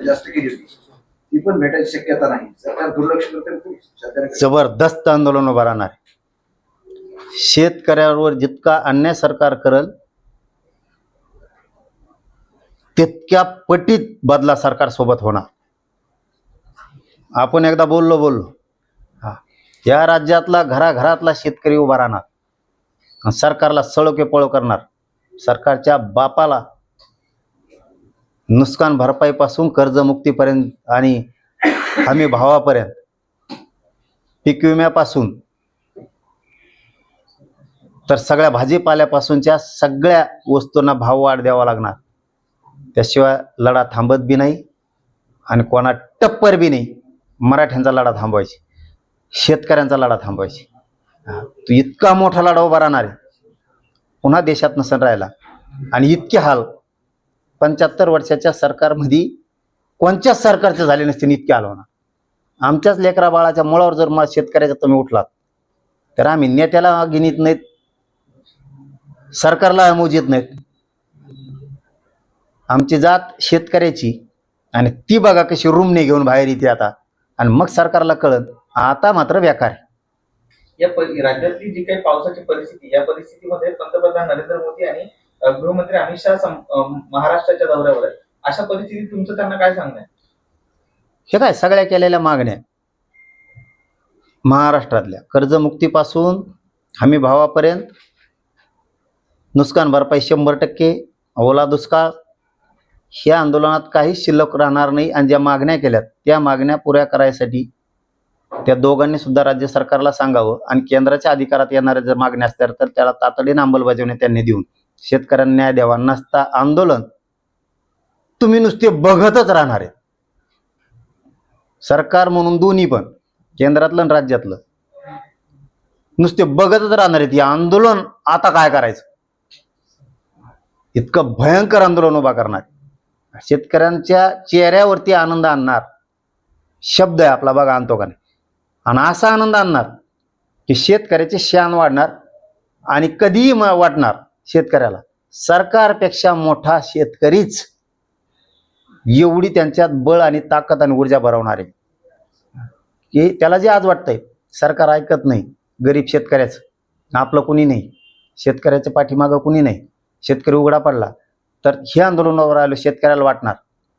जास्त केली होती, ती पण भेटायची शक्यता नाही. सरकार दुर्लक्ष करते. जबरदस्त आंदोलन उभा राहणार. शेतकऱ्यावर जितका अन्याय सरकार करल तितक्या पटीत बदला सरकार सोबत होणार. आपण एकदा बोललो या राज्यातला घराघरातला शेतकरी उभा राहणार, सरकारला सळोके पळो करणार. सरकारच्या बापाला नुकसान भरपाईपासून कर्जमुक्तीपर्यंत आणि हमी भावापर्यंत, पीक विम्यापासून तर सगळ्या भाजीपाल्यापासूनच्या सगळ्या वस्तूंना भाव वाढ द्यावा लागणार. त्याशिवाय लढा थांबत बी नाही आणि कोणा टप्पर बी नाही. मराठ्यांचा लढा थांबवायची, शेतकऱ्यांचा लढा थांबवायची. तो इतका मोठा लढा उभा राहणार आहे, पुन्हा देशात नसन राहिला. आणि इतके हाल 75 वर्षाच्या सरकारमध्ये कोणत्याच सरकारचे झाले नसते, इतके हाल होणार. आमच्याच लेकरा बाळाच्या मुळावर जर शेतकऱ्याच्या तुम्ही उठलात तर आम्ही नेत्याला गिनीत नाहीत, सरकारला मोजीत नाहीत. आमची जात शेतकऱ्याची, आणि ती बघा कशी रूमने घेऊन बाहेर येते आता. आणि मग सरकारला कळत आता मात्र बेकार आहे. या राज्यातली जी काही पावसाची परिस्थिती, या परिस्थितीमध्ये पंतप्रधान नरेंद्र मोदी आणि गृहमंत्री अमित शहा महाराष्ट्राच्या दौऱ्यावर आहेत. अशा परिस्थितीत तुमचं त्यांना काय सांगणं आहे? हे काय सगळ्या केलेल्या मागण्या महाराष्ट्रातल्या, कर्जमुक्तीपासून हमी भावापर्यंत, नुकसान भरपाई 100%, ओला दुष्काळ, ह्या आंदोलनात काही शिल्लक राहणार नाही. आणि ज्या मागण्या केल्यात त्या मागण्या पुऱ्या करायसाठी त्या दोघांनी सुद्धा राज्य सरकारला सांगावं. आणि केंद्राच्या अधिकारात येणाऱ्या जर मागण्या असतात तर त्याला तातडीने अंमलबजावणी त्यांनी देऊन शेतकऱ्यांना न्याय द्यावा. नसता आंदोलन तुम्ही नुसते बघतच राहणार आहे. सरकार म्हणून दोन्ही पण, केंद्रातलं आणि राज्यातलं, नुसते बघतच राहणार आहेत. हे आंदोलन आता काय करायचं, इतकं भयंकर आंदोलन उभा करणार. शेतकऱ्यांच्या चेहऱ्यावरती आनंद आणणार शब्द आहे आपला, बघा आणतो का नाही. आणि असा आनंद आणणार की शेतकऱ्याचे शान वाढणार. आणि कधीही वाटणार शेतकऱ्याला सरकारपेक्षा मोठा शेतकरीच, एवढी त्यांच्यात बळ आणि ताकद आणि ऊर्जा भरवणार आहे की त्याला जे आज वाटतंय सरकार ऐकत नाही गरीब शेतकऱ्याचं, आपलं कुणी नाही, शेतकऱ्याच्या पाठीमागं कुणी नाही, शेतकरी उघडा पडला तर हे आंदोलनावर आलो शेतकऱ्याला वाटणार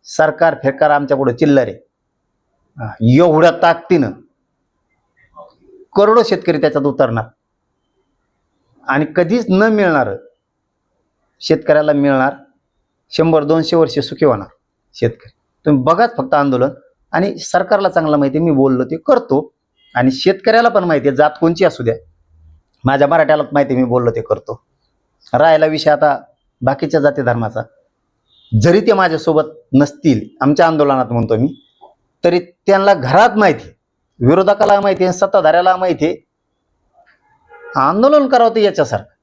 सरकार फेकार आमच्या पुढे चिल्लर आहे. एवढ्या ताकदीनं करोडो शेतकरी त्याच्यात उतरणार. आणि कधीच न मिळणार शेतकऱ्याला मिळणार. 100-200 वर्षे सुखी होणार शेतकरी. तुम्ही बघाच फक्त आंदोलन. आणि सरकारला चांगलं माहिती आहे मी बोललो ते करतो, आणि शेतकऱ्याला पण माहिती आहे जात कोणची असू द्या, माझ्या मराठ्याला माहिती आहे मी बोललो ते करतो. राहिला विषय आता बाकीच्या जाती धर्माचा, जरी ते माझ्यासोबत नसतील आमच्या आंदोलनात म्हणतो मी, तरी त्यांना घरात माहिती, विरोधकाला माहिती आहे, सत्ताधाऱ्याला माहिती आहे आंदोलन करावं ते याच्यासारखं.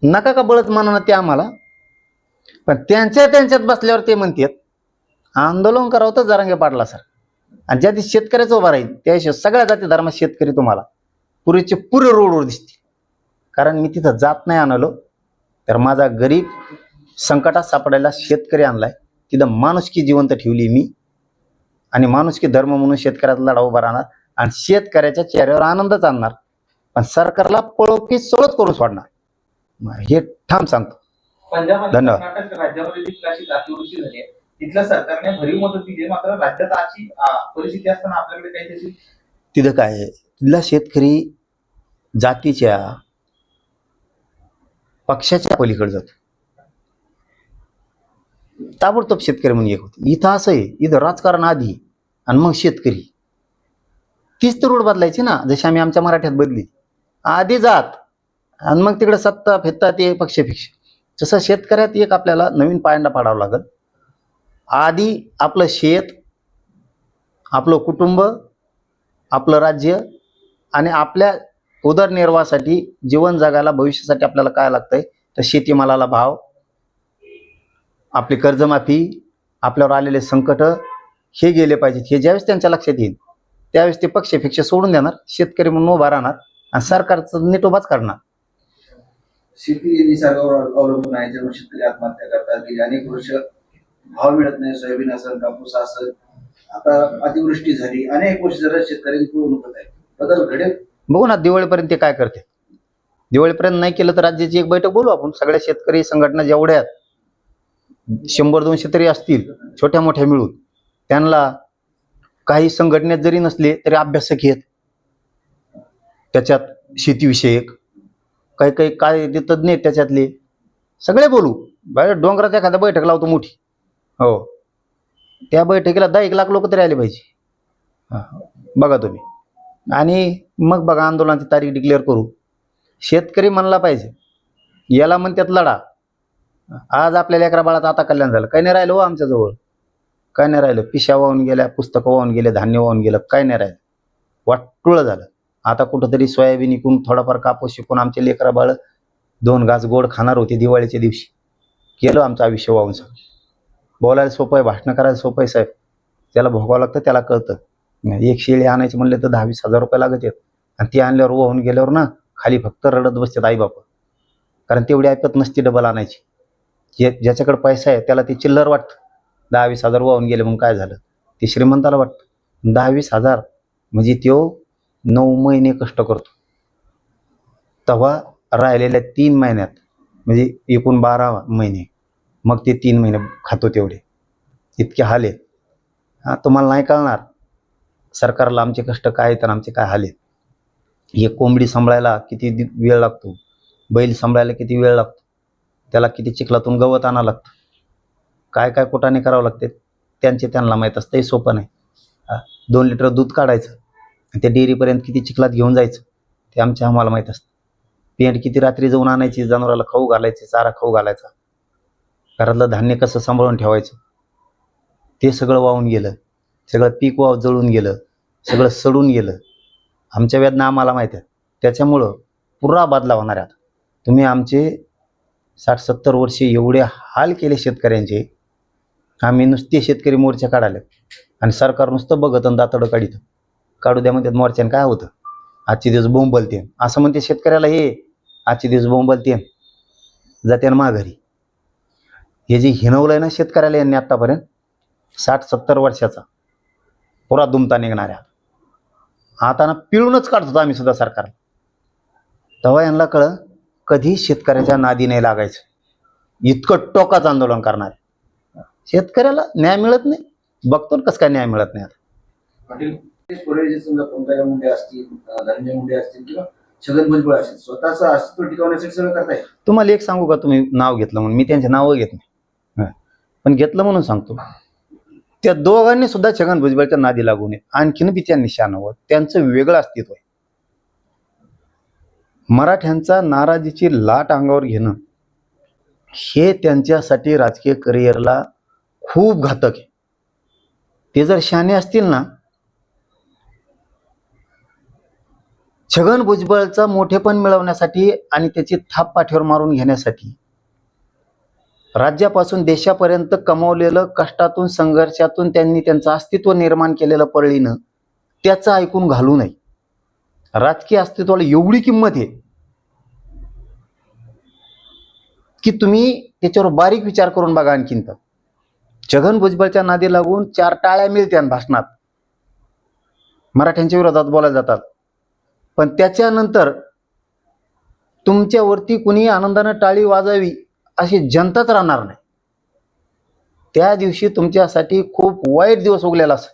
नका का बळच मानणं ते आम्हाला, पण त्यांच्यात बसल्यावर ते म्हणतात आंदोलन करावं तर जरांगे पाटला सर. आणि ज्या दिवशी शेतकऱ्याचं उभा राहील त्याशिवाय सगळ्या जाती धर्मात शेतकरी तुम्हाला पुरेचे पुरे रोडवर दिसतील. कारण मी तिथं जात नाही आणलो, तर माझा गरीब संकटात सापडायला शेतकरी आणलाय. तिथं माणुसकी जिवंत ठेवली मी, आणि माणुसकी धर्म म्हणून शेतकऱ्याचा लढा उभा राहणार. आणि शेतकऱ्याच्या चेहऱ्यावर आनंदच आणणार, पण सरकारला पळोकी सोडत करून सोडणार, हे ठाम सांगतो. धन्यवाद. कर्नाटक राज्यामध्ये जी अशी अतिवृष्टी झाली आहे तिथल्या सरकारने भरीव मदत दिली, मात्र राज्यात अशी परिस्थिती असताना आपल्याकडे काही त्याची तिथं काय आहे, तिथला शेतकरी जातीच्या पक्षाच्या पलीकडे जातो. ताबडतोब शेतकरी म्हणून एक होते. इथं असं आहे, इथं राजकारण आधी आणि मग शेतकरी. तीच तर रोड बदलायची ना, जशी आम्ही आमच्या मराठ्यात बदली. आधी जात आणि मग तिकडे सत्ता फेत्ता ते पक्ष. तसं शेतकऱ्यात एक आपल्याला नवीन पायंडा पाडावा लागेल. आधी आपलं शेत, आपलं कुटुंब, आपलं राज्य, आणि आपल्या उदरनिर्वाहासाठी जीवन जगायला भविष्यासाठी आपल्याला काय लागतंय तर शेतीमालाला भाव, आपली कर्जमाफी, आपल्यावर आलेले संकट हे गेले पाहिजेत. हे ज्यावेळेस त्यांच्या लक्षात येईल त्यावेळेस ते पक्ष सोडून देणार, शेतकरी म्हणून उभा राहणार आणि सरकारचं नीट उभाच करणार. शेती निसर्गावर अवलंबून आहे, जेव्हा शेतकरी आत्महत्या करतात गेली अनेक वर्ष भाव मिळत नाही, सोयाबीन असेल, कापूस असेल. आता अतिवृष्टी झाली, अनेक गोष्टी जरा शेतकऱ्यांनी पूर्ण होत आहेत. बदल घडेल. बघू ना दिवाळीपर्यंत ते काय करते. दिवाळीपर्यंत नाही केलं तर राज्याची एक बैठक बोलू आपण, सगळ्या शेतकरी संघटना जेवढ्या आहेत, 100-200 तरी असतील छोट्या मोठ्या मिळून, त्यांना काही संघटनेत जरी नसले तरी अभ्यासक आहेत त्याच्यात, शेतीविषयक काही काही काय ते तज्ज्ञ आहेत त्याच्यातले, सगळे बोलू. बाहेर डोंगरात एखादा बैठक लावतो मोठी, हो, त्या बैठकीला 10-1 लाख लोक तरी आले पाहिजे. हा, बघा तुम्ही. आणि मग बघा आंदोलनाची तारीख डिक्लेअर करू. शेतकरी म्हणला पाहिजे, याला म्हणतात लढा. आज आपल्या लेकरा बाळाचं आता कल्याण झालं, काही नाही राहिलं हो आमच्याजवळ, काय नाही राहिलं. पिशा वाहून गेल्या, पुस्तकं वाहून गेले, धान्य वाहून गेलं, काय नाही राहिलं, वाटुळं झालं. आता कुठंतरी सोयाबीन इकून थोडाफार कापूस शिकून आमचे लेकरा बाळ 2 घास गोड खाणार होते दिवाळीच्या दिवशी. केलं आमचं आयुष्य वाहून सगळं. बोलायला सोपं आहे, भाषणं करायला सोपं आहे साहेब, त्याला भोगावं लागतं, त्याला कळतं. एक शेळी आणायची म्हणले तर 10-20 हजार रुपये लागत आहेत, आणि ती आणल्यावर वाहून गेल्यावर ना खाली फक्त रडत बसतात आई बाप, कारण तेवढी ऐकत नसती डबल आणायची. ज्याच्याकडे पैसा आहे त्याला ते चिल्लर वाटतं, 10-20 हजार वाहून गेले म्हणून काय झालं, ते श्रीमंताला वाटतं. 10-20 हजार म्हणजे तो 9 महिने कष्ट करतो, तेव्हा राहिलेल्या 3 महिन्यात म्हणजे एकूण 12 महिने, मग ते 3 महिने खातो तेवढे, इतके हाल आहेत. हा, तुम्हाला नाही कळणार सरकारला आमचे कष्ट काय आहेत आणि आमचे काय हाल आहेत. हे कोंबडी सांभाळायला किती वेळ लागतो, बैल सांभाळायला किती वेळ लागतो, त्याला किती चिखलातून गवत आणावं लागतं, काय काय कुटाने करावं लागते, त्यांना माहीत असतं. हे सोपं नाही. 2 लिटर दूध काढायचं आणि त्या डेअरीपर्यंत किती चिखलात घेऊन जायचं ते आम्हाला माहीत असतं. पेंट किती रात्री जाऊन आणायची, जनावराला खाऊ घालायचे, चारा खाऊ घालायचा, घरातलं धान्य कसं सांभाळून ठेवायचं, ते सगळं वाहून गेलं. सगळं पीक जळून गेलं, सगळं सडून गेलं. आमच्या वेदना आम्हाला माहीत आहेत. त्याच्यामुळं पुरा बदला होणार आहे. आता तुम्ही आमचे 60-70 वर्षे एवढे हाल केले शेतकऱ्यांचे, आम्ही नुसते शेतकरी मोर्चा काढाले आणि सरकार नुसतं बघत आणि दातडं काढित, काढू द्या म्हणतात. मोर्चाने काय होतं, आजचे दिवस बोंबलते असं म्हणते शेतकऱ्याला, हे आजचे दिवस बोंबलते जाते माघारी. हे जे हिनवलंय ना शेतकऱ्याला यांनी आतापर्यंत, 60-70 वर्षाचा पुरा दुमता निघणाऱ्या, आता ना पिळूनच काढतो आम्ही सुद्धा सरकारला. तेव्हा यांना कळलं कधी शेतकऱ्याच्या नादी नाही लागायचं. इतकं टोकाचं आंदोलन करणार शेतकऱ्याला न्याय मिळत नाही, बघतो कसं काय न्याय मिळत नाही. आता पाटील कोरेजी समजा पंकजा मुंडे असतील, धनंजय मुंडे असतील किंवा छगन भुजबळ असतील, स्वतःचं अस्तित्व टिकवण्यासाठी सगळं करताय. तुम्हाला एक सांगू का, तुम्ही नाव घेतलं म्हणून, मी त्यांचे नावं घेत नाही, पण घेतलं म्हणून सांगतो, त्या दोघांनी सुद्धा छगन भुजबळच्या नादी लागू नये. आणखीन बी त्यांनी शानवं, त्यांचं वेगळं अस्तित्व आहे. मराठ्यांचा नाराजीची लाट अंगावर घेणं हे त्यांच्यासाठी राजकीय करिअरला खूप घातक आहे. ते जर शहाणे असतील ना, छगन भुजबळचा मोठेपण मिळवण्यासाठी आणि त्याची थाप पाठीवर मारून घेण्यासाठी राज्यापासून देशापर्यंत कमावलेलं कष्टातून संघर्षातून त्यांनी त्यांचं अस्तित्व निर्माण केलेलं पळीनं त्याचं ऐकून घालू नये. राजकीय अस्तित्वाला एवढी किंमत आहे की तुम्ही त्याच्यावर बारीक विचार करून बघा. आणखीन तर छगन भुजबळच्या नादी लागून 4 टाळ्या मिळत्या भाषणात, मराठ्यांच्या विरोधात बोलायला जातात, पण त्याच्यानंतर तुमच्यावरती कुणी आनंदानं टाळी वाजावी अशी जनताच राहणार नाही. त्या दिवशी तुमच्यासाठी खूप वाईट दिवस उगलेला असं,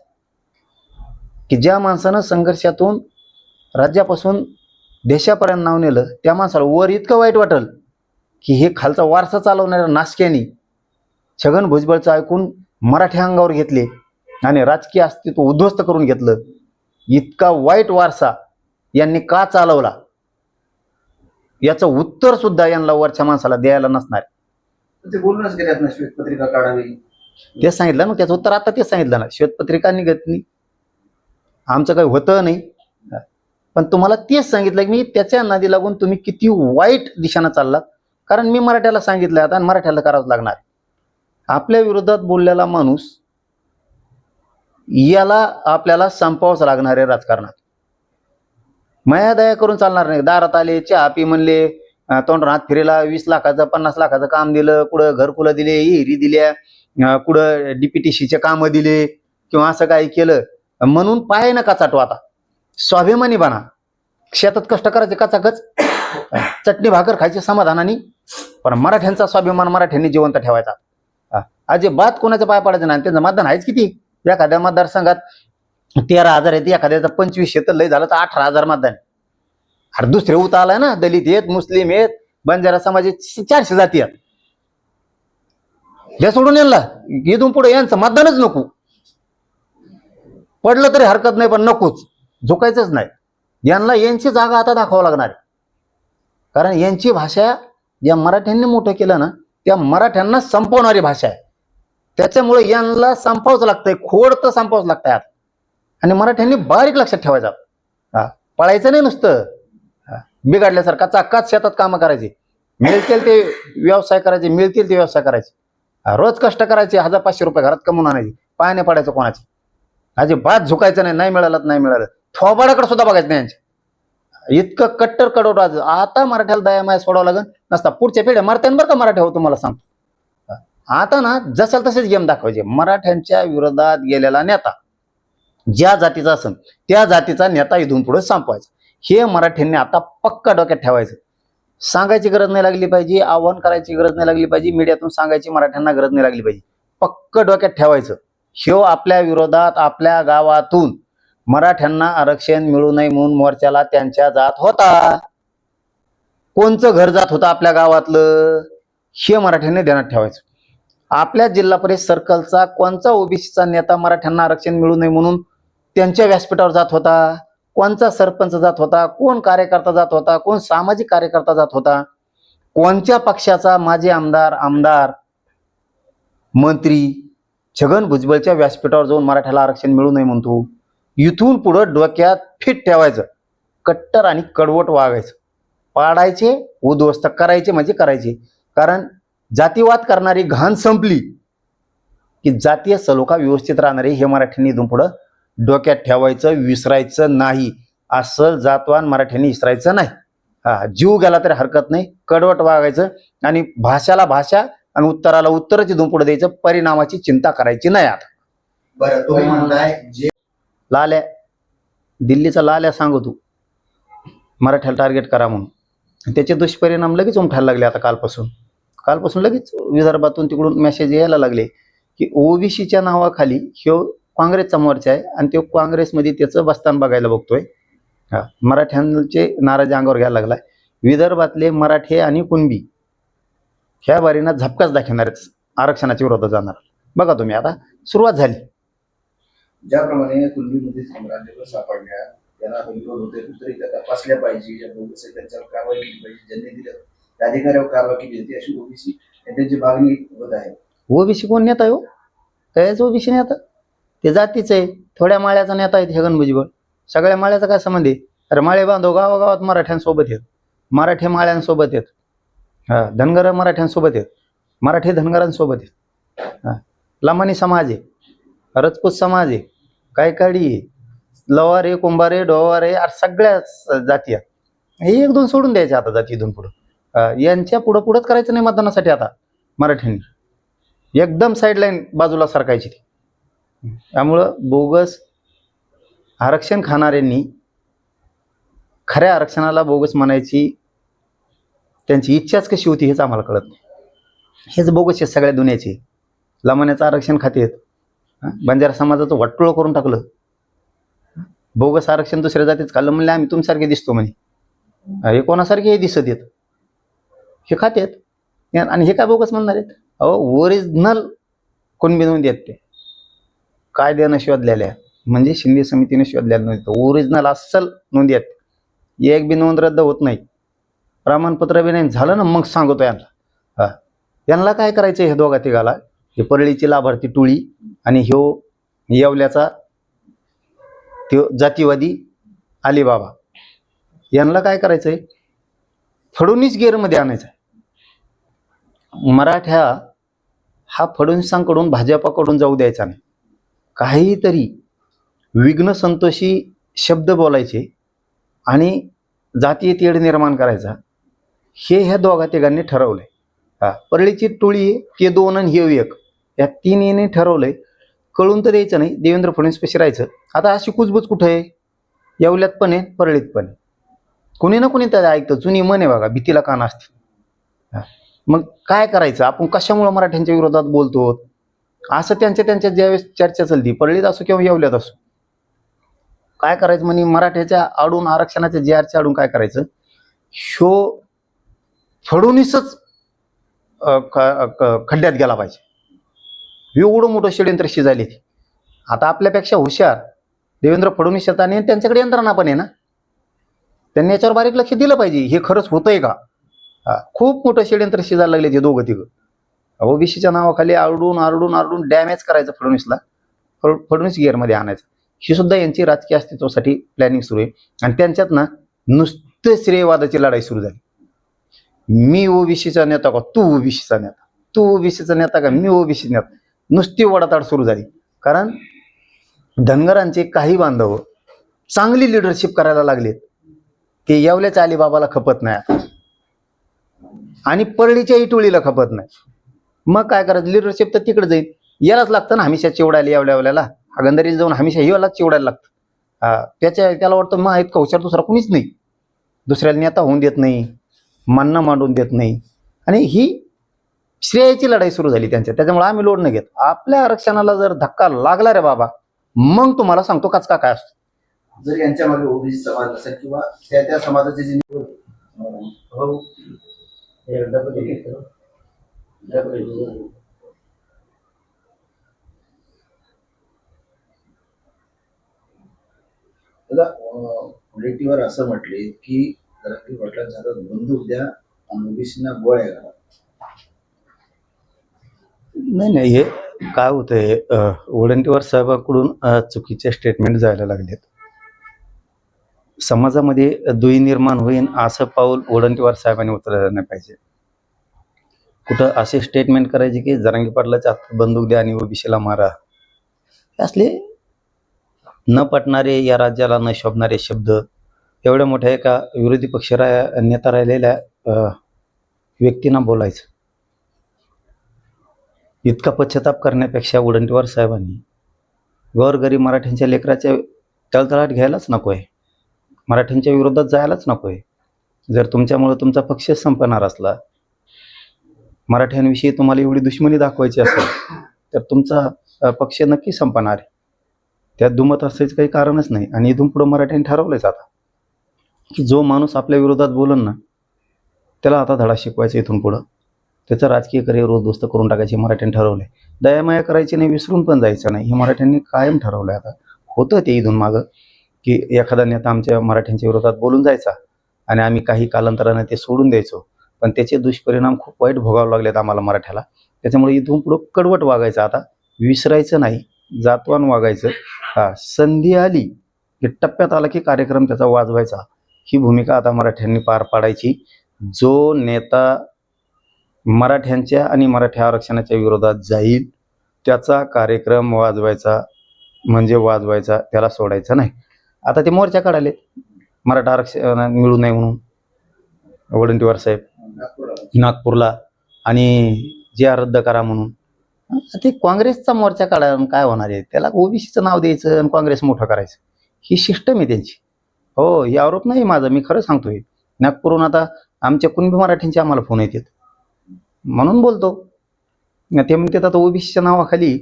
की ज्या माणसानं संघर्षातून राज्यापासून देशापर्यंत नाव नेलं, त्या माणसाला वर इतकं वाईट वाटेल की हे खालचा वारसा चालवणाऱ्या नासक्यानी छगन भुजबळचं ऐकून मराठ्या अंगावर घेतले आणि राजकीय अस्तित्व उद्ध्वस्त करून घेतलं. इतका वाईट वारसा यांनी का चालवला याचं उत्तर सुद्धा यांना वरच्या माणसाला द्यायला नसणार. ते बोलूनच गेल्यात ना, श्वेतपत्रिका काढावी. ते सांगितलं ना, त्याचं उत्तर आता ते सांगितलं ना, श्वेतपत्रिका निघत नाही, आमचं काही होतं नाही, पण तुम्हाला तेच सांगितलं की मी त्याच्या नादी लागून तुम्ही किती वाईट दिशेनं चाललात. कारण मी मराठ्याला सांगितलं आता आणि मराठ्याला करावंच लागणार. आपल्या विरोधात बोललेला माणूस याला आपल्याला संपवावंच लागणार आहे राजकारणात. माया दया करून चालणार नाही. दारात आले, चहा पी म्हणले, तोंड हात फिरेला, 20 लाखाचं 50 लाखाचं काम दिलं, कुठं घरकुलं दिले, हिरी दिल्या, कुठं DPTCचे कामं दिले किंवा असं काही केलं म्हणून पाय नका चाटू. आता स्वाभिमानी बना, शेतात कष्ट करायचे कचाकच, चटणी भाकर खायची समाधानाने, पण मराठ्यांचा स्वाभिमान मराठ्यांनी जिवंत ठेवायचा. अजिबात कोणाच्या पाय पडायचं नाही. त्यांचं मतदान आहेच किती, एखाद्या मतदारसंघात 13,000 आहेत, एखाद्याचं 25 तर लय झालं तर 18,000 मतदान. अरे दुसरे उत आलाय ना, दलित आहेत, मुस्लिम आहेत, बंजारा समाजाचे 400 जाती आहेत. हे सोडून यांना इथून पुढे यांचं मतदानच नको. पडलं तरी हरकत नाही, पण नकोच, झुकायचंच नाही. यांना यांची जागा आता दाखवावं लागणार आहे. कारण यांची भाषा या मराठ्यांनी मोठं केलं ना, त्या मराठ्यांना संपवणारी भाषा आहे. त्याच्यामुळे यांना संपवावंच लागतंय, खोड तर संपवावंच लागतंय आता. आणि मराठ्यांनी बारीक लक्षात ठेवायचं, पळायचं नाही नुसतं बिघडल्यासारखा. चाकाच शेतात कामं करायची, मिळतील ते व्यवसाय करायचे, मिळतील ते व्यवसाय करायचे, रोज कष्ट करायचे, 1,000-500 रुपये घरात कमवून आणायचे, पायाने पडायचं कोणाचे. अजिबात झुकायचं नाही, नाही मिळालं नाही मिळालं, थोबाडाकडे सुद्धा बघायचं नाही यांच्या. इतकं कट्टर कडवट आज. आता मराठ्याला दया माया सोडावं लागेल, नसता पुढच्या पिढ्या मरत्यान बरं का मराठा हो, तुम्हाला सांगतो. आता ना जसाल तसेच गेम दाखवायचे. मराठ्यांच्या विरोधात गेलेला नेता ज्या जातीचा असेल त्या जातीचा नेता इथून पुढे संपवायचा. हे मराठ्यांनी आता पक्का डोक्यात ठेवायचं. सांगायची गरज नाही लागली पाहिजे, आव्हान करायची गरज नाही लागली पाहिजे, मीडियातून सांगायची मराठ्यांना गरज नाही लागली पाहिजे. पक्क डोक्यात ठेवायचं, ह्यो आपल्या विरोधात आपल्या गावातून मराठ्यांना आरक्षण मिळू नये म्हणून मोर्चाला त्यांच्या जात होता. कोणचं घर जात होतं आपल्या गावातलं, हे मराठ्यांनी ध्यानात ठेवायचं. आपल्या जिल्हा परिषद सर्कलचा कोणचा ओबीसीचा नेता मराठ्यांना आरक्षण मिळू नये म्हणून त्यांच्या व्यासपीठावर जात होता, कोणचा सरपंच जात होता, कोण कार्यकर्ता जात होता, कोण सामाजिक कार्यकर्ता जात होता, कोणत्या पक्षाचा माजी आमदार मंत्री छगन भुजबळच्या व्यासपीठावर जाऊन मराठ्याला आरक्षण मिळू नये म्हणतो. इथून पुढं डोक्यात फिट ठेवायचं, कट्टर आणि कडवट वागायचं, पाडायचे उद्ध्वस्त करायचे म्हणजे करायचे. कारण जातीवाद करणारी घाण संपली की जातीय सलोखा व्यवस्थित राहणारे हे मराठ्यांनी इथून पुढं डोक्यात ठेवायचं, विसरायचं नाही. असं जातवान मराठ्यांनी विसरायचं नाही. जीव गेला तरी हरकत नाही, कडवट वागायचं आणि भाषाला भाषा आणि उत्तराला उत्तरच इथून पुढे द्यायचं. परिणामाची चिंता करायची नाही. आता बरं, तुम्ही म्हणताय जे लाल्या दिल्लीचा लाल्या सांगतो मराठ्याला टार्गेट करा म्हणून, त्याचे दुष्परिणाम लगेच उमठायला लागले. आता कालपासून लगेच विदर्भातून तिकडून मेसेज यायला लागले की ओबीसीच्या नावाखाली ह्यो काँग्रेसचा मोर्चा आहे आणि तो काँग्रेसमध्ये त्याचं बस्तान बघायला बघतोय. मराठ्यांचे नाराजी अंगावर घ्यायला लागलाय. विदर्भातले मराठे आणि कुणबी ह्या बारीनं झपकाच दाखवणार, आरक्षणाच्या विरोधात जाणार. बघा तुम्ही, आता सुरुवात झाली. ज्याप्रमाणे कुणबीमध्ये साम्राज्य सापडल्या, त्यांना विरोध होते, तरी त्या तपासल्या पाहिजे, ज्या बोगस आहे त्यांच्यावर कारवाई केली पाहिजे, ज्यांनी दिलं त्या अधिकाऱ्यावर कारवाई केली होती, अशी ओबीसी त्यांची मागणी होत आहे. ओबीसी कोण नेता आहे हो? कायच ओबीसी नेता? ते जातीच आहे, थोड्या माळ्याचा नेता आहे छगन भुजबळ. सगळ्या माळ्याचा काय संबंध आहे? अरे माळे बांधव गावागावात मराठ्यांसोबत आहेत, मराठे माळ्यांसोबत आहेत, धनगर मराठ्यांसोबत आहेत, मराठी धनगरांसोबत आहेत, लमानी समाज आहे, रजपूत समाज आहे, कायकाडी आहे, लवारे, कुंभारे, डोवारे, सगळ्याच जाती आहेत. हे 1-2 सोडून द्यायचे आता जाती इथून पुढं. यांच्या पुढंच करायचं नाही मतदानासाठी. आता मराठ्यांनी एकदम साईडलाईन बाजूला सरकायची. त्यामुळं बोगस आरक्षण खाणाऱ्यांनी खऱ्या आरक्षणाला बोगस म्हणायची त्यांची इच्छाच कशी होती हेच आम्हाला कळत नाही. हेच बोगस आहे सगळ्या दुनियाचे. लमाण्याचं आरक्षण खातेत, बंजारा समाजाचं वाटोळं करून टाकलं, बोगस आरक्षण दुसऱ्या जातीच खाल्लं. म्हणले आम्ही तुमच्यासारखे दिसतो म्हणे, हे कोणासारखे हे दिसत येत, हे खातेत आणि हे काय बोगस म्हणणार आहेत? अहो ओरिजिनल कुणबी नोंदी आहेत ते कायद्यानं शोधलेल्या, म्हणजे शिंदे समितीने शोधलेल्या नोंदी, ओरिजिनल अस्सल नोंदी आहेत. एक बी नोंद रद्द होत नाही, प्रमाणपत्र बी नाही झालं ना मग सांगतो यांना. यांना काय करायचं हे दोघा तिघाला, हे परळीची लाभार्थी टोळी आणि ह्यो येवल्याचा त्यो जातीवादी अलिबाबा, यांना काय करायचंय? फडणवीस गेअरमध्ये आणायचं. मराठा हा फडणवीसांकडून भाजपाकडून जाऊ द्यायचा नाही. काहीतरी विघ्न संतोषी शब्द बोलायचे आणि जातीय तेढ निर्माण करायचा, हे ह्या दोघा तिघांनी ठरवलंय. परळीची टोळी ते 2 आणि हे 1, या तिन्हीने ठरवलंय कळून तर द्यायचं नाही, देवेंद्र फडणवीस पेशी राहायचं. आता अशी कुजबूज कुठं आहे? येवल्यात पण आहे, परळीत पण आहे. कोणी ना कोणी त्याला ऐकतं. जुनी म्हण आहे बघा, भीतीला कान असते. मग काय करायचं? आपण कशामुळे मराठ्यांच्या विरोधात बोलतो असं त्यांच्या ज्यावेळेस चर्चा चालली, परळीत असो किंवा येवल्यात असो, काय करायचं म्हणे मराठ्याच्या आडून आरक्षणाच्या जे आरच्या आडून काय करायचं? शो फडणवीसच खड्ड्यात गेला पाहिजे. एवढं मोठं षडयंत्र शिजायले. आता आपल्यापेक्षा हुशार देवेंद्र फडणवीस येतात आणि त्यांच्याकडे यंत्रणा पण आहे ना, त्यांनी याच्यावर बारीक लक्ष दिलं पाहिजे. हे खरंच होतंय का? खूप मोठं षडयंत्र शिजायला लागले ते दोघं तिघं. ओबीसीच्या नावाखाली आरडून डॅमेज करायचं फडणवीसला, फडणवीस गिअरमध्ये आणायचं. ही सुद्धा यांची राजकीय अस्तित्वासाठी प्लॅनिंग सुरू आहे. आणि त्यांच्यात ना नुसतं श्रेयवादाची लढाई सुरू झाली. मी ओबीसीचा नेता का तू ओबीसीचा नेता, तू ओबीसीचा नेता का मी ओबीसी नेता, नुसती वडाताड सुरू झाली. कारण धनगरांचे काही बांधव चांगली लिडरशिप करायला लागलेत. ते येवल्याच्या अलिबाबाला खपत नाही आणि परळीच्याही टोळीला खपत नाही. मग काय करायचं? लिडरशिप तर तिकडे जाईल. यालाच लागतं ना हमेशा चिवडायला, येवल्याला गंधारीला जाऊन हमेशा यालाच चिवडायला लागतं. त्याला वाटतं मग इतका हुशार दुसरा कुणीच नाही, दुसऱ्याला नेता होऊन देत नाही, मानणं मांडून देत नाही. आणि ही श्रेयाची लढाई सुरू झाली त्यांच्या. त्याच्यामुळे आम्ही लोड न घेत. आपल्या आरक्षणाला जर धक्का लागला रे बाबा, मग तुम्हाला सांगतो कचका काय असतो. जर यांच्या मागे ओबीसी समाज असेल किंवा त्या समाजाचे जे पोलिटीवर असं म्हटले की जरांगे पाटलांच्या हातात बंदूक द्या आणि ओबीसीना गोळ्या घाला. नाही, हे काय होतंय, वडंटीवार साहेबांकडून चुकीचे स्टेटमेंट जायला लागलेत. समाजामध्ये दुई निर्माण होईल असं पाऊल वडंटीवार साहेबांनी उचलायला नाही पाहिजे. कुठं असे स्टेटमेंट करायचे की जरांगे पाटलाच्या हातात बंदूक द्या आणि ओबीसीला मारा, हे असले न पटणारे, या राज्याला न शोभणारे शब्द एवढ्या मोठ्या एका विरोधी पक्ष नेता राहिलेल्या व्यक्तींना बोलायचं. इतका पश्चाताप करण्यापेक्षा वडंटीवार साहेबांनी गोरगरीब मराठ्यांच्या लेकराच्या तळतळाट घ्यायलाच नको आहे, मराठ्यांच्या विरोधात जायलाच नको आहे. जर तुमच्यामुळे तुमचा पक्ष संपणार असला, मराठ्यांविषयी तुम्हाला एवढी दुश्मनी दाखवायची असेल, तर तुमचा पक्ष नक्की संपणार आहे. त्यात दुमत असायचं काही कारणच नाही. आणि इथून पुढं मराठ्यांनी ठरवलंच आता की जो माणूस आपल्या विरोधात बोलन ना, त्याला आता धडा शिकवायचा. इथून पुढं त्याचं राजकीय करिअर उद्ध्वस्त करून टाकायचे मराठ्यांनी ठरवलंय. दयामाया करायची नाही, विसरून पण जायचं नाही, हे मराठ्यांनी कायम ठरवलंय. आता होतं ते इथून मागं की एखादा नेता आमच्या मराठ्यांच्या विरोधात बोलून जायचा आणि आम्ही काही कालांतराने ते सोडून द्यायचो, पण त्याचे दुष्परिणाम खूप वाईट भोगावे लागलेत आम्हाला मराठ्याला. त्याच्यामुळे इथून पुढं कडवट वागायचं, आता विसरायचं नाही, जातवान वागायचं. संधी आली की टप्प्यात आला की कार्यक्रम त्याचा वाजवायचा, ही भूमिका आता मराठ्यांनी पार पाडायची. जो नेता मराठ्यांच्या आणि मराठा आरक्षणाच्या विरोधात जाईल त्याचा कार्यक्रम वाजवायचा म्हणजे वाजवायचा, त्याला सोडायचं नाही. आता ते मोर्चा काढाले मराठा आरक्षण मिळू नये म्हणून वडंटीवार साहेब नागपूरला, आणि जे रद्द करा म्हणून. ते काँग्रेसचा मोर्चा काढा, काय होणार आहे? त्याला ओबीसीचं नाव द्यायचं आणि काँग्रेस मोठं करायचं, ही सिस्टम आहे त्यांची. हो, हे आरोप नाही माझा, मी खरं सांगतोय. नागपूरहून आता आमच्या कुणबी मराठ्यांचे आम्हाला फोन येतात म्हणून बोलतो. ते म्हणतात आता ओबीसीच्या नावाखाली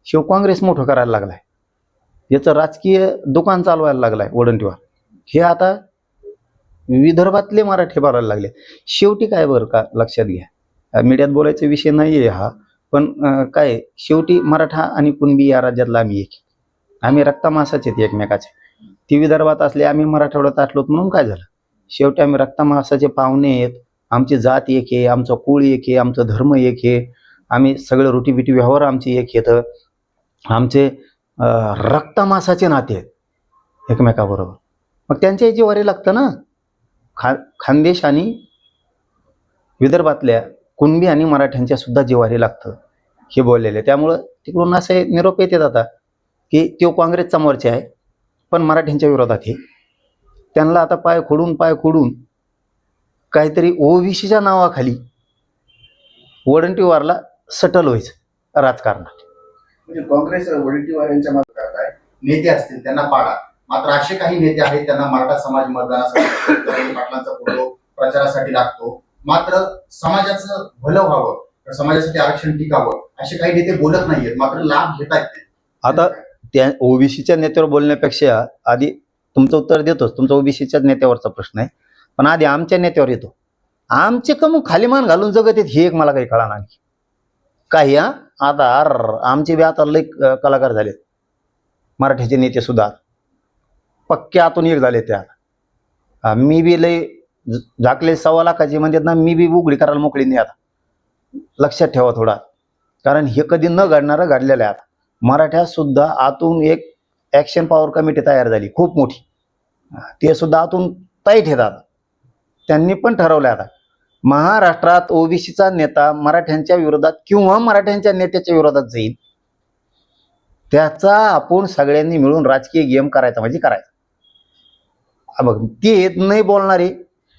शिव काँग्रेस मोठं करायला लागलाय, याचं राजकीय दुकान चालवायला लागलाय वडंटीवार. हे आता विदर्भातले मराठी भरायला लागले. शेवटी काय बरं का, लक्षात घ्या, मीडियात बोलायचा विषय नाही आहे हा, पण काय शेवटी मराठा आणि कुणबी या राज्यातला आम्ही एक, आम्ही रक्तमासाचे ते एकमेकाचे. ती विदर्भात असले, आम्ही मराठवाड्यात असलोत म्हणून काय झालं? शेवटी आम्ही रक्तमासाचे पाहुणे आहेत. आमची जात एक आहे, आमचा कुळ एक आहे, आमचा धर्म एक आहे, आम्ही सगळे रोटीबिटी व्यवहार आमचे एक येतं, आमचे रक्तमासाचे नाते आहेत एकमेकाबरोबर. मग त्यांच्या जिव्हारी लागतं ना. खानदेश आणि विदर्भातल्या कुणबी आणि मराठ्यांच्या सुद्धा जिव्हारी लागतं हे बोललेले. त्यामुळं तिकडून असे निरोप येतात आता की तो काँग्रेसचा मोर्चा आहे पण मराठ्यांच्या विरोधात आहे. त्यांना आता पाय खोडून काहीतरी ओबीसीच्या नावाखाली वडंटीवारला सटल व्हायचं. राजकारणात. म्हणजे काँग्रेस वडीलवाल्यांच्या मागे करत आहे. नेते असतील त्यांना पाडा, मात्र असे काही नेते आहेत त्यांना मराठा समाज मतदानासाठी जरांगे पाटलांचा फोटो प्रचारासाठी लागतो. मात्र समाजाचं भलं व्हावं, समाजासाठी आरक्षण टिकावं असे काही नेते बोलत नाहीयेत, मात्र लाभ घेत आहेत ते. आता त्या ओबीसीच्या नेत्यावर बोलण्यापेक्षा आधी तुमचं उत्तर देतोच, तुमचा ओबीसीच्याच नेत्यावरचा प्रश्न आहे, पण आधी आमच्या नेत्यावर येतो. आमचे कमू खालीमान घालून जगत आहेत हे एक मला काही कळा नाही काही. आता आमचे बी आता लई कलाकार झालेत, मराठीचे नेते सुद्धा पक्के आतून एक झाले त्या. मी बी लई झाकले 1.25 लाखाचे म्हणतात ना, मी बी उघडी करायला मोकळी नाही आता. लक्षात ठेवा थोडा, कारण हे कधी न घडणारं घडलेलं आहे. आता मराठ्यात सुद्धा आतून एक ॲक्शन पॉवर कमिटी तयार झाली खूप मोठी, ते सुद्धा आतून ताईट आहेत. आता त्यांनी पण ठरवलं आता महाराष्ट्रात ओबीसीचा नेता मराठ्यांच्या विरोधात किंवा मराठ्यांच्या नेत्याच्या विरोधात जाईल, त्याचा आपण सगळ्यांनी मिळून राजकीय गेम करायचा म्हणजे करायचा. बघ, ते नाही बोलणारे,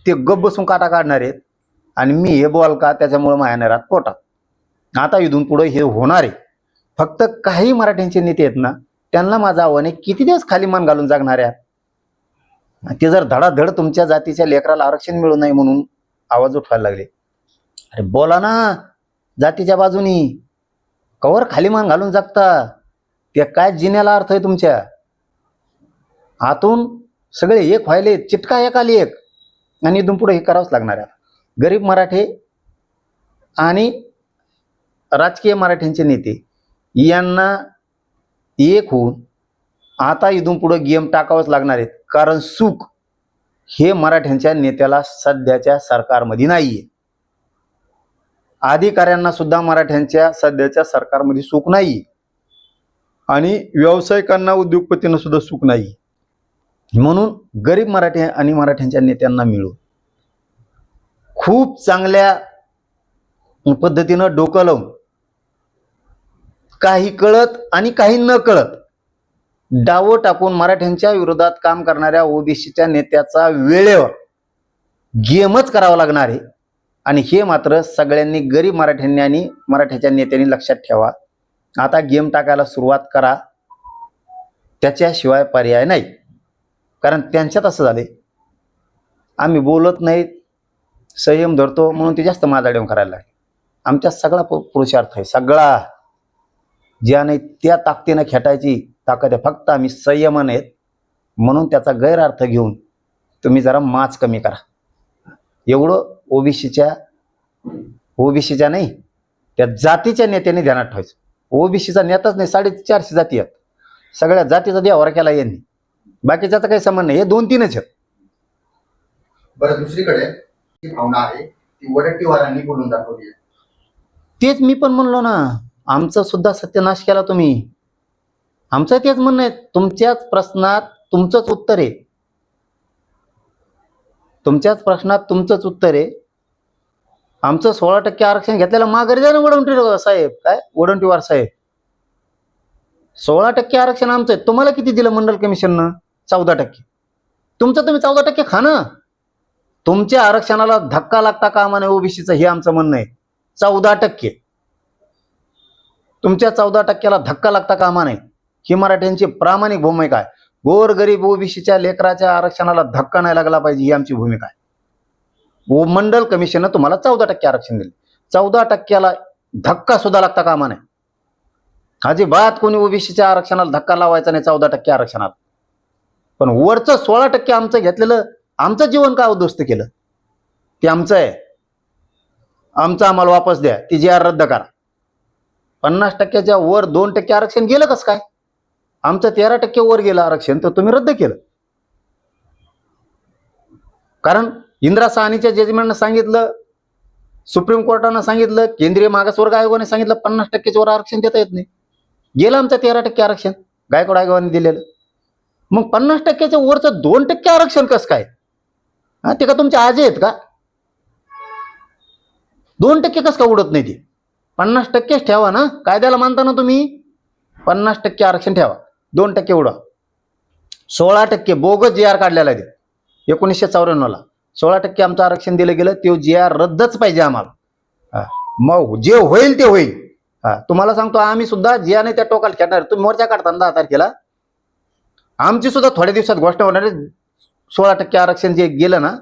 ते गप्प बसून काटा काढणार आहेत, आणि मी हे बोल का त्याच्यामुळे माया नाही राहत पोटात. आता इथून पुढे हे होणार आहे. फक्त काही मराठ्यांचे नेते आहेत ना, त्यांना माझं आव्हान आहे, किती दिवस खाली मान घालून जगणाऱ्या. ते जर धडाधड तुमच्या जातीच्या लेकराला आरक्षण मिळू नये म्हणून आवाज उठवायला लागले, अरे बोला ना जातीच्या बाजूनी, कवर खाली मान घालून जगता. ते काय जिन्याला अर्थ आहे तुमच्या. आतून सगळे एक व्हायले, चिटका एक आली एक, आणि इथून पुढे हे करावंच लागणार आहे. गरीब मराठे आणि राजकीय मराठ्यांचे नेते यांना एक होऊन आता इथून पुढे गेम टाकावंच लागणार आहेत, कारण सुख हे मराठ्यांच्या नेत्याला सध्याच्या सरकारमध्ये नाहीये. अधिकाऱ्यांना सुद्धा मराठ्यांच्या सध्याच्या सरकारमध्ये सुख नाही, आणि व्यावसायिकांना उद्योगपतींना सुद्धा सुख नाही. म्हणून गरीब मराठी आणि मराठ्यांच्या नेत्यांना मिळून खूप चांगल्या पद्धतीनं डोकं लावून, काही कळत आणि काही न कळत डावं टाकून मराठ्यांच्या विरोधात काम करणाऱ्या ओबीसीच्या नेत्याचा वेळेवर गेमच करावा लागणार आहे. आणि हे मात्र सगळ्यांनी, गरीब मराठ्यांनी आणि मराठ्याच्या नेत्यांनी लक्षात ठेवा. आता गेम टाकायला सुरुवात करा, त्याच्याशिवाय पर्याय नाही. कारण त्यांच्यात असं झाले, आम्ही बोलत नाहीत, संयम धरतो म्हणून ते जास्त माजाडेव करायला लागले. आमच्या सगळा पुरुषार्थ आहे, सगळा ज्या नाही त्या ताकदीनं खेटायची ताकद आहे. फक्त आम्ही संयमाने आहेत म्हणून त्याचा गैरअर्थ घेऊन तुम्ही जरा माच कमी करा. एवढं ओबीसीच्या नाही, त्या जातीच्या नेत्याने ध्यानात ठेवायचं. ओबीसीचा नेताच नाही, 450 जाती आहेत, सगळ्या जातीचा देवारा केला यांनी, बाकीच्याचा काही संबंध नाही. हे 2-3च आहेत. बरं, दुसरीकडे जी भावना आहे ती वडट्टीवारांनी बोलून दाखवली आहे. तेच मी पण म्हणलो ना, आमचं सुद्धा सत्यानाश केला तुम्ही. आमचं तेच म्हणणं आहे, तुमच्याच प्रश्नात तुमचंच उत्तर आहे, तुमच्याच प्रश्नात तुमचंच उत्तर आहे. आमचं 16% आरक्षण घेतलेलं माघारी द्या ना वडवंटीवार साहेब. काय वडवंटीवार साहेब, 16% आरक्षण आमचं आहे. तुम्हाला किती दिलं मंडल कमिशननं? 14%. तुमचं तुम्ही 14% खा ना. तुमच्या आरक्षणाला धक्का लागता कामा नये ओबीसीचं, हे आमचं म्हणणं आहे. 14%, तुमच्या 14%ला धक्का लागता कामा नये, ही मराठ्यांची प्रामाणिक भूमिका आहे. गोरगरीब ओबीसीच्या लेकराच्या आरक्षणाला धक्का नाही लागला पाहिजे, ही आमची भूमिका आहे. मंडल कमिशननं तुम्हाला 14% आरक्षण दिले, 14%ला धक्का सुद्धा लागता कामा नये. अजिबात कोणी ओबीसीच्या आरक्षणाला धक्का लावायचा नाही 14% आरक्षणात. पण वरचं 16% आमचं घेतलेलं, आमचं जीवन का उद्ध्वस्त केलं, ते आमचं आहे. आमचं आम्हाला वापस द्या, ती जी आर रद्द करा. 50%च्या वर 2% आरक्षण गेलं कसं काय? आमचं 13% वर गेलं आरक्षण, तर तुम्ही रद्द केलं. कारण इंदिरा साहनीच्या जजमेंटनं सांगितलं, सुप्रीम कोर्टानं सांगितलं, केंद्रीय मागासवर्ग आयोगाने सांगितलं 50%च्या वर आरक्षण देता येत नाही. गेलं आमचं 13% आरक्षण गायकवाड आयोगाने दिलेलं. मग 50%च्या वरचं 2% आरक्षण कसं काय? ते का तुमचे आजे आहेत का? 2% कसं का उडत नाही? ते 50%च ठेवा ना, कायद्याला मानता ना तुम्ही. 50% आरक्षण ठेवा, 2% उडा. 16% बोगस जी आर काढलेला आहे 1994ला. 16% आमचं आरक्षण दिलं गेलं, ते जी आर रद्दच पाहिजे आम्हाला. मग जे होईल ते होईल, हा, तुम्हाला सांगतो आम्ही सुद्धा ज्याने त्या टोकाला खेळणार. तुम्ही मोर्चा काढताना 10 तारखेला आमची सुद्धा थोड्या दिवसात गोष्ट होणार आहे. 16% आरक्षण जे गेलं ना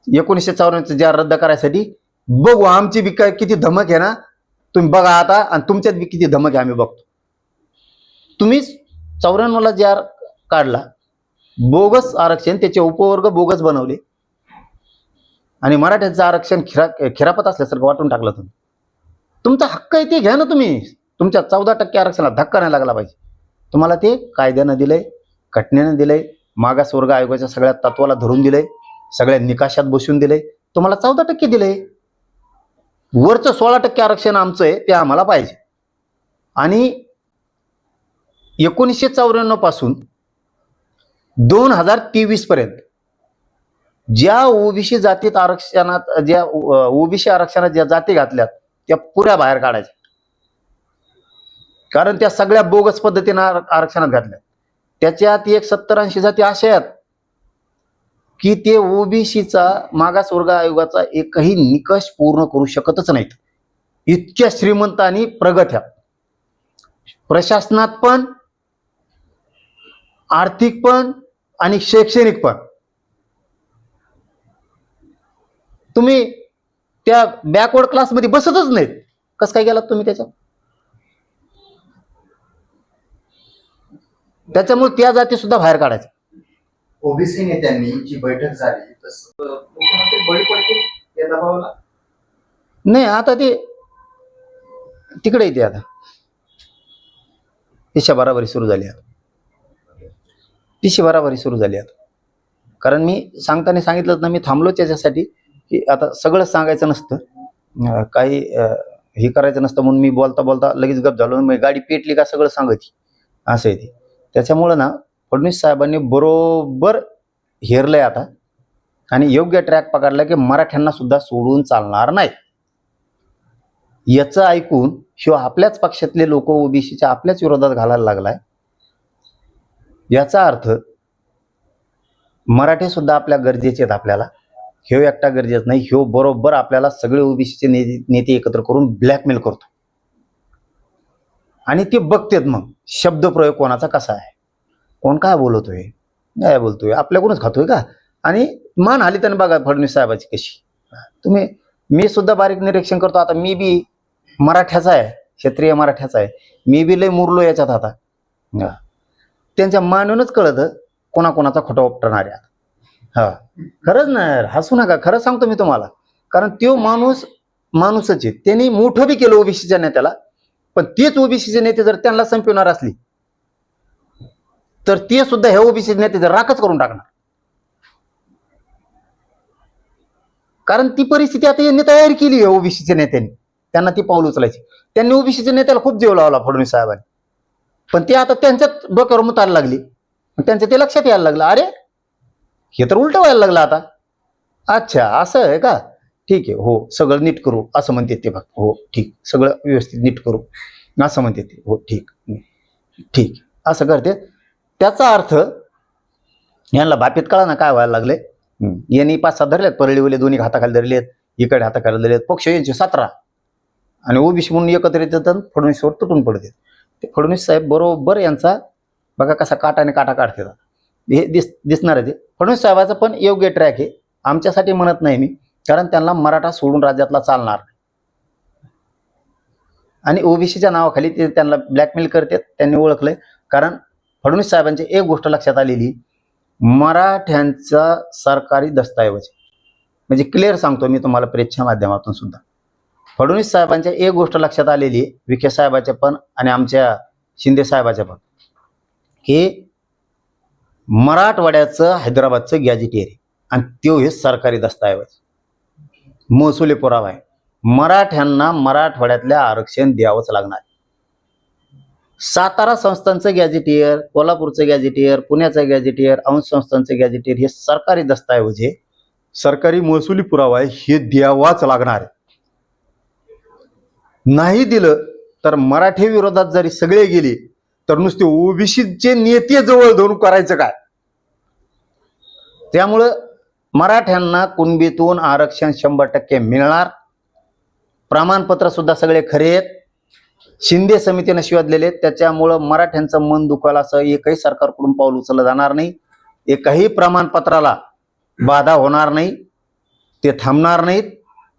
1954 ज्या रद्द करायसाठी, बघू आमची बी काय किती धमक आहे ना. तुम्ही बघा आता, आणि तुमच्यात बी किती धमक आहे आम्ही बघतो. तुम्ही 94ला ज्या काढला बोगस आरक्षण, त्याचे उपवर्ग बोगस बनवले आणि मराठ्यांचं आरक्षण खिरापत असल्यासारखं वाटून टाकलं. तुम्ही तुमचा हक्क आहे ते घ्या ना. तुम्ही तुमच्या 14% आरक्षणाला धक्का नाही लागला पाहिजे. तुम्हाला ते कायद्यानं दिलंय, घटनेनं दिलंय, मागासवर्ग आयोगाच्या सगळ्या तत्वाला धरून दिलंय, सगळ्या निकाशात बसवून दिलंय. तुम्हाला 14% दिलंय. वरचं 16% आरक्षण आमचं आहे, ते आम्हाला पाहिजे. आणि 1994 पासून 2023 पर्यंत ज्या ओबीसी जातीत आरक्षणात, ज्या ओबीसी आरक्षणात ज्या जाती घातल्यात त्या पुऱ्या बाहेर काढायच्या. कारण त्या सगळ्या बोगस पद्धतीनं आरक्षणात घातल्या. त्याच्यात एक 70-80 जाती अशा आहेत की ते ओबीसीचा, मागासवर्ग आयोगाचा एकही निकष पूर्ण करू शकतच नाहीत. इतक्या श्रीमंत आणि प्रगत ह्या, प्रशासनात पण, आर्थिक पण आणि शैक्षणिक पण. तुम्ही त्या बॅकवर्ड क्लासमध्ये बसतच नाहीत. कसं काय गेलात तुम्ही त्याच्यात? त्याच्यामुळे त्या जाती सुद्धा बाहेर काढायच्या. ओबीसी नेत्यांनी जी बैठक झाली तसं मुख्यमंत्री बळी पडतील या दबावाला? नाही, आता ते तिकडे येते. आता पिशा बराबरी सुरू झाली. आता पिशी बराबरी सुरू झाली. आता कारण मी सांगताना सांगितलं ना, मी थांबलो त्याच्यासाठी की आता सगळं सांगायचं नसतं, काही हे करायचं नसतं. म्हणून मी बोलता बोलता लगेच गप झालो. मग गाडी पेटली का सगळं सांगत असं आहे ते. त्याच्यामुळं ना फडणवीस साहेबांनी बरोबर हेरलंय आता आणि योग्य ट्रॅक पकडला की मराठ्यांना सुद्धा सोडून चालणार नाही. याचं ऐकून शिव आपल्याच पक्षातले लोक ओबीसीच्या आपल्याच विरोधात घालायला लागलाय. याचा अर्थ मराठे सुद्धा आपल्या गरजेचे आहेत. आपल्याला ह्यो एकटा गरजेचं नाही, ह्यो बरोबर आपल्याला सगळे ओबीसीचे नेते एकत्र करून ब्लॅकमेल करतो. आणि ते बघतेत मग शब्द प्रयोग कोणाचा कसा आहे, कोण काय बोलतोय, काय बोलतोय, आपल्याकडूनच खातोय का. आणि मान आली त्याने बघा फडणवीस साहेबाची कशी. तुम्ही, मी सुद्धा बारीक निरीक्षण करतो. आता मी बी मराठ्याचा आहे, क्षेत्रीय मराठ्याचा आहे. मी बी लय मुरलो याच्यात. आता त्यांच्या मानूनच कळतं कोणाकोणाचा खोटा उपटणार आहे. हा, खरंच ना, हसू नका, खरं सांगतो मी तुम्हाला. कारण तो माणूसच आहे. त्यांनी मोठं बी केलं ओबीसीच्या नेत्याला. पण तेच ओबीसीचे नेते जर त्यांना संपवणार असली तर ते सुद्धा हे ओबीसी नेते जर राखच करून टाकणार. कारण ती परिस्थिती आता यांनी तयार केली आहे ओबीसीच्या नेत्यांनी. त्यांना ती पाऊल उचलायची. त्यांनी ओबीसीच्या नेत्याला खूप जीव लावला फडणवीस साहेबांनी. पण ते आता त्यांच्यात डोक्यावर मुतायला लागली. त्यांच्या ते लक्षात यायला लागलं, अरे हे तर उलट व्हायला लागलं आता. अच्छा असं आहे का, ठीक आहे, हो सगळं नीट करू असं म्हणते ते. फक्त हो ठीक, सगळं व्यवस्थित नीट करू असं म्हणते ते. हो ठीक ठीक असं करते. त्याचा अर्थ यांना बापेत कळा ना काय व्हायला लागले. यांनी 5-6 धरलेत, परळीवले दोन्ही हाताखाली धरलेत, इकडे हाताखाली धरलेत. पक्ष यांचे 17 आणि ओबीसी म्हणून एकत्र येतात, फडणवीसवर तुटून पडते. ते फडणवीस साहेब बरोबर यांचा बघा कसा काटाने काटा काढते. हे दिसणार आहे ते. फडणवीस साहेबाचा पण योग्य ट्रॅक आहे. आमच्यासाठी म्हणत नाही मी, कारण त्यांना मराठा सोडून राज्यातला चालणार नाही. आणि ओबीसीच्या नावाखाली ते त्यांना ब्लॅकमेल करतात. त्यांनी ओळखलंय. कारण फडणवीस साहेबांची एक गोष्ट लक्षात आलेली, मराठ्यांचा सरकारी दस्तऐवज म्हणजे क्लिअर सांगतो मी तुम्हाला प्रेसच्या माध्यमातून सुद्धा. फडणवीस साहेबांच्या एक गोष्ट लक्षात आलेली, विखे साहेबाच्या पण आणि आमच्या शिंदे साहेबाच्या पण, की मराठवाड्याचं हैदराबादचं गॅजेटियर आहे आणि तो हे सरकारी दस्तऐवज महसुली पुरावा आहे. मराठ्यांना मराठवाड्यातल्या आरक्षण द्यावंच लागणार. सातारा संस्थांचं गॅजेटियर, कोल्हापूरचं गॅजेटियर, पुण्याचं गॅजेटियर, अंश संस्थांचं गॅजेटियर हे सरकारी दस्तऐवज आहे, सरकारी महसुली पुरावा आहे, हे द्यावाच लागणार आहे. नाही दिलं तर मराठी विरोधात जरी सगळे गेले तर नुसते ओबीसीचे नेते जवळ धरून करायचं काय. त्यामुळं मराठ्यांना कुणबीतून आरक्षण 100% मिळणार. प्रमाणपत्र सुद्धा सगळे खरे आहेत. शिंदे समितीनं शिवादलेले आहेत. त्याच्यामुळं मराठ्यांचं मन दुखावलं असं एकही सरकारकडून पाऊल उचललं जाणार नाही. एकही प्रमाणपत्राला बाधा होणार नाही. ते थांबणार नाहीत.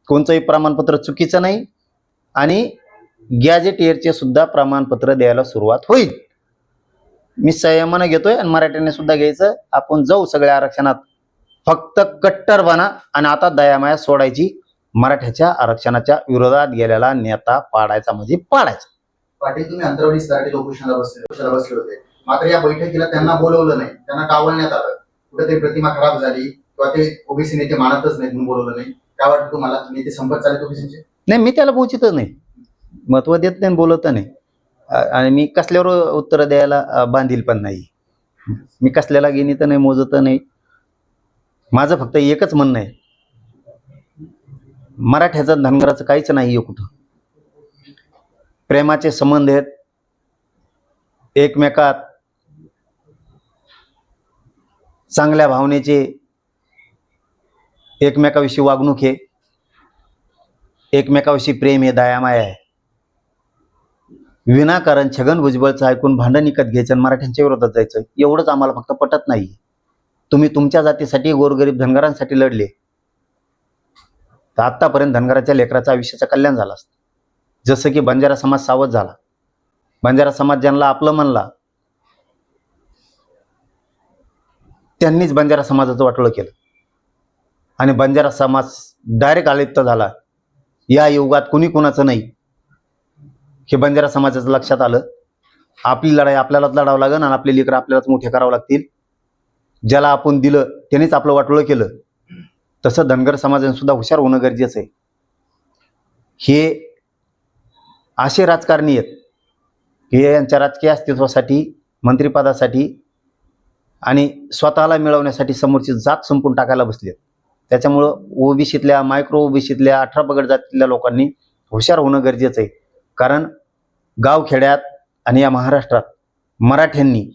कोणतंही प्रमाणपत्र चुकीचं नाही. आणि गॅजेटियरचे सुद्धा प्रमाणपत्र द्यायला सुरुवात होईल. मी संयमानं घेतोय आणि मराठ्यांनी सुद्धा घ्यायचं. आपण जाऊ सगळ्या आरक्षणात. फक्त कट्टरपणा आणि आता दयामाया सोडायची. मराठ्याच्या आरक्षणाच्या विरोधात गेलेला नेता पाडायचा म्हणजे पाडायचा. पाटील, तुम्ही अंतरवाली स्तरातील उपोषणाला बसले होते, मात्र या बैठकीला त्यांना बोलवलं नाही, त्यांना डावलण्यात आलं. कुठेतरी प्रतिमा खराब झाली किंवा ते ओबीसी नेते मानतच नाहीत म्हणून बोलवलं नाही. काय वाटतं तुम्हाला? नेते संपर्क चालले ओबीसीचे? नाही, मी त्याला पोहोचतच नाही, महत्व देत नाही, बोलत नाही. आणि मी कसल्यावर उत्तर द्यायला बांधील पण नाही. मी कसल्याला गेणी तर नाही, मोजत नाही. माझं फक्त एकच म्हणणं आहे, मराठ्याचं धनगराचं काहीच नाही आहे. कुठं प्रेमाचे संबंध आहेत, एकमेकात चांगल्या भावनेचे एकमेकाविषयी वागणूक आहे, एकमेकाविषयी प्रेम आहे, दयामाया आहे. विनाकारण छगन भुजबळचं ऐकून भांडण विकत घ्यायचं आणि मराठ्यांच्या विरोधात जायचं, एवढंच आम्हाला फक्त पटत नाही. तुम्ही तुमच्या जातीसाठी, गोरगरीब धनगरांसाठी लढले तर आतापर्यंत धनगराच्या लेकराचं आयुष्याचं कल्याण झालं असतं. जसं की बंजारा समाज सावध झाला. बंजारा समाज ज्यांना आपलं म्हणला त्यांनीच बंजारा समाजाचं वाटोळं केलं आणि बंजारा समाज डायरेक्ट अलिप्त झाला. या युगात कुणी कुणाचं नाही हे बंजारा समाजाचं लक्षात आलं. आपली लढाई आपल्यालाच लढावं लागेल आणि आपले लेकरं आपल्यालाच मोठे करावं लागतील. ज्याला आपण दिलं त्यांनीच आपलं वाटोळं केलं. तसं धनगर समाजाने सुद्धा हुशार होणं गरजेचं आहे. हे असे राजकारणी आहेत की यांच्या राजकीय अस्तित्वासाठी, मंत्रिपदासाठी आणि स्वतःला मिळवण्यासाठी समोरची जात संपून टाकायला बसलेत. त्याच्यामुळं ओबीसीतल्या, मायक्रो ओबीसीतल्या, 18 पगड जातीतल्या लोकांनी हुशार होणं गरजेचं आहे. कारण गावखेड्यात आणि या महाराष्ट्रात मराठ्यांनी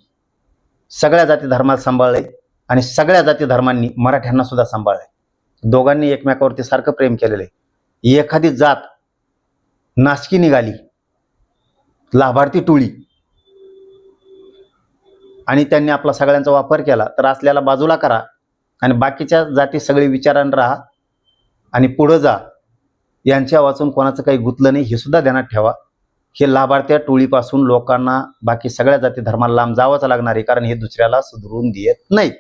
सगळ्या जाती धर्माला सांभाळले आणि सगळ्या जाती धर्मांनी मराठ्यांना सुद्धा सांभाळले. दोघांनी एकमेकावरती सारखं प्रेम केलेलं आहे. एखादी जात नासकी निघाली, लाभार्थी टोळी, आणि त्यांनी आपला सगळ्यांचा वापर केला तर असल्याला बाजूला करा आणि बाकीच्या जाती सगळे विचारानं राहा आणि पुढं जा. यांच्या वाचून कोणाचं काही गुतलं नाही हे सुद्धा ध्यानात ठेवा. हे लाभार्थ्या टोळीपासून लोकांना, बाकी सगळ्या जाती धर्माला लांब जावंच लागणार आहे, कारण हे दुसऱ्याला सुधरून देत नाही.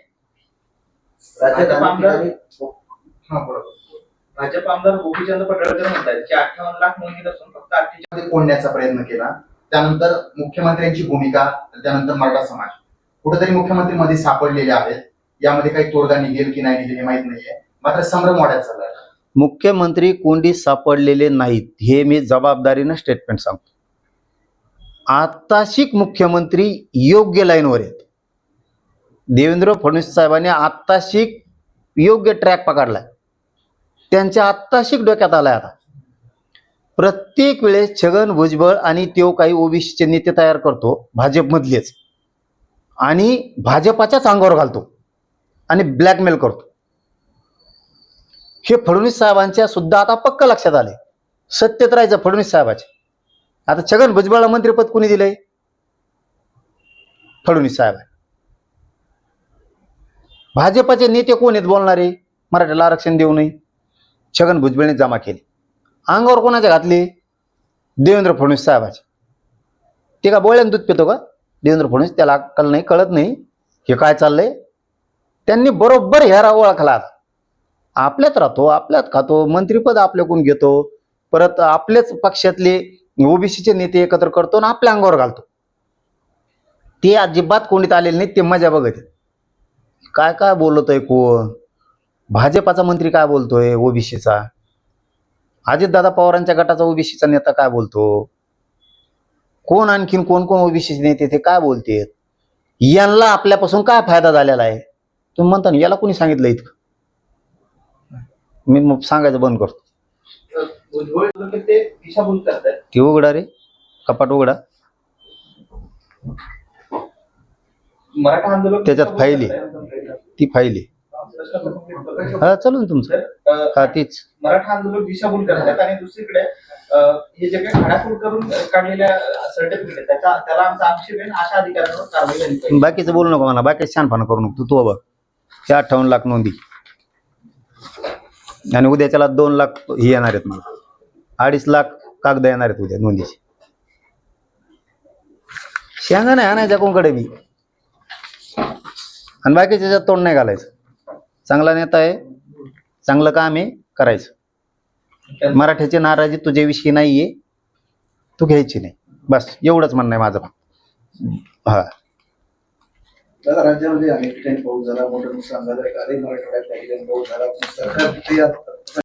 भाजप आमदार गोपीचंद पडळकर म्हणतात की 58 लाख नोंदी नसून फक्त 48 कोंडण्याचा प्रयत्न केला. त्यानंतर मुख्यमंत्र्यांची भूमिका, त्यानंतर मराठा समाज कुठेतरी मुख्यमंत्री मध्ये सापडलेले आहेत. यामध्ये काही तोडगा निघेल की नाही निघेल हे माहित नाहीये, मात्र संभ्रम वाढत चाललाय. मुख्यमंत्री कोंडी सापडलेले नाहीत हे मी जबाबदारीनं स्टेटमेंट सांगतो. आत्ताशिक मुख्यमंत्री योग्य लाईनवर आहेत. देवेंद्र फडणवीस साहेबांनी आत्ताशिक योग्य ट्रॅक पकडलाय. त्यांच्या आत्ताशिक डोक्यात आलाय. आता प्रत्येक वेळेस छगन भुजबळ आणि तो काही ओबीसीचे नेते तयार करतो भाजपमधलेच आणि भाजपाच्याच अंगावर घालतो आणि ब्लॅकमेल करतो. हे फडणवीस साहेबांच्या सुद्धा आता पक्क लक्षात आले. सत्यत राहायचं फडणवीस साहेबाचे. आता छगन भुजबळला मंत्रिपद कोणी दिलंय? फडणवीस साहेब. भाजपाचे नेते कोण आहेत बोलणारे मराठ्याला आरक्षण देऊ नये? छगन भुजबळने जमा केले. अंगावर कोणाच्या घातले? देवेंद्र फडणवीस साहेबाचे. ते का बोळ्यानं दूध पितो का देवेंद्र फडणवीस? त्याला अक्कल नाही, कळत नाही हे काय चाललंय. त्यांनी बरोबर ह्यारा ओळखला. आपल्यात राहतो, आपल्यात खातो, मंत्रिपद आपल्याकडून घेतो, परत आपल्याच पक्षातले ओबीसीचे नेते एकत्र करतो आणि आपल्या अंगावर घालतो. ते अजिबात कोणीत आलेले नाहीत. ते मजा बघत आहेत. काय काय बोलतोय कोण? भाजपाचा मंत्री काय बोलतोय ओबीसीचा? अजितदादा पवारांच्या गटाचा ओबीसीचा नेता काय बोलतो? कोण आणखीन कोण कोण ओबीसी नेते ते काय बोलतेत? यांना आपल्यापासून काय फायदा झालेला आहे? तुम्ही म्हणता ना याला कोणी सांगितलं इतकं? मी मग सांगायचं बंद करतो. भुजबळ ते दिशाभूल करतात. ती उघडा रे, कपाट उघडा. मराठा आंदोलन त्याच्यात फाईल आहे, ती फाईल आहे. हा चालू ना तुमचं. तर हा तीच. मराठा आंदोलक दिशाभूल करतात आणि दुसरीकडे हे जे काही खाडाखोड करून काढलेल्या सर्टिफिकेट त्याला आमचा आक्षेप आहे. अशा अधिकाऱ्यांवर कारवाई झाली पाहिजे. बाकीचं बोलू नको मला, बाकीचं छानपणा करू नको. तू बघ हे 58 लाख नोंदी आणि उद्याच्याला 2 लाख हे येणार आहेत, मला 2.5 लाख कागद येणार आहेत उद्या नोंदीचे. शेंगा नाही आणायच्या कोणकडे बी आणि बाकीच्या त्याच्यात तोंड नाही घालायचं. चांगला नेता आहे, चांगलं काम आहे, करायचं. मराठ्याची नाराजी तुझ्याविषयी नाहीये, तू घ्यायची नाही. बस एवढंच म्हणणं आहे माझं. हा दादा, राज्यामध्ये अनेक ठिकाणी पाऊस झाला, मोठं नुकसान झालं. कालही मराठवाड्यात काही ठिकाणी पाऊस झाला. सरकार